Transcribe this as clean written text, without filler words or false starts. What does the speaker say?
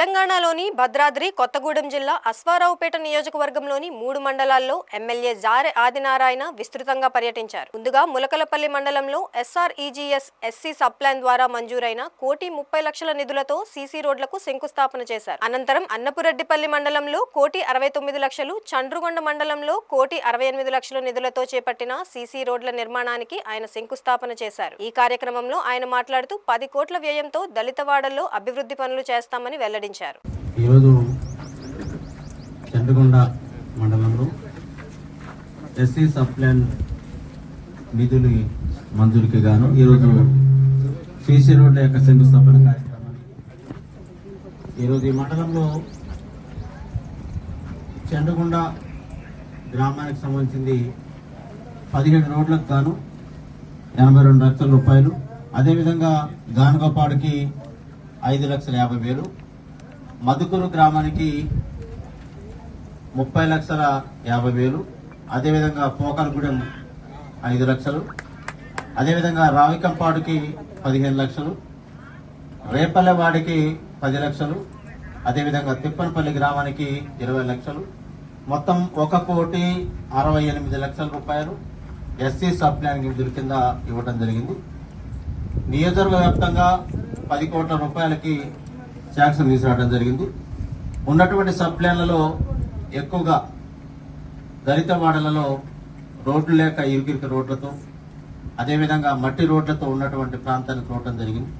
తెలంగాణలోని భద్రాద్రి కొత్తగూడెం జిల్లా అశ్వారావుపేట నియోజకవర్గంలోని 3 మండలాల్లో ఎమ్మెల్యే జారె ఆదినారాయణ విస్తృతంగా పర్యటించారు. ముందుగా ములకలపల్లి మండలంలో SREGS SC సబ్ ప్లాన్ ద్వారా మంజూరైన 1,30,00,000 నిధులతో సీసీ రోడ్లకు శంకుస్థాపన చేశారు. అనంతరం అన్నపురెడ్డిపల్లి మండలంలో 1,69,00,000, చండ్రుగొండ మండలంలో 1,68,00,000 నిధులతో చేపట్టిన సీసీ రోడ్ల నిర్మాణానికి ఆయన శంకుస్థాపన చేశారు. ఈ కార్యక్రమంలో ఆయన మాట్లాడుతూ 10 కోట్ల వ్యయంతో దళితవాడల్లో అభివృద్ధి పనులు చేస్తామని వెల్లడించారు. ఈరోజు చండ్రుగొండ మండలంలో ఎస్సీ సబ్ ప్లాన్ నిధులు మంజూరుకి గాను ఈరోజు సీసీ రోడ్ల యొక్క శంకుస్థాపన కార్యక్రమాన్ని ఈరోజు ఈ మండలంలో చండ్రుగొండ గ్రామానికి సంబంధించింది 17 రోడ్లకు గాను 82 లక్షల రూపాయలు, అదేవిధంగా గానుగపాడుకి 5,50,000, మధుకూరు గ్రామానికి 30,50,000, అదేవిధంగా పోకలగూడెం 5 లక్షలు, అదేవిధంగా రావికంపాడుకి 15 లక్షలు, రేపల్లెవాడికి 10 లక్షలు, అదేవిధంగా తిప్పనపల్లి గ్రామానికి 20 లక్షలు, మొత్తం 1,68,00,000 రూపాయలు ఎస్సీ సబ్ ప్లాన్ నిధుల కింద ఇవ్వడం జరిగింది. నియోజకవర్గ వ్యాప్తంగా 10 కోట్ల రూపాయలకి శాంక్షన్ తీసుకురావడం జరిగింది. ఉన్నటువంటి సబ్ ప్లాన్లలో ఎక్కువగా దళిత వాడలలో రోడ్లు లేక ఇరుకిరికి రోడ్లతో, అదేవిధంగా మట్టి రోడ్లతో ఉన్నటువంటి ప్రాంతాన్ని చూడటం జరిగింది.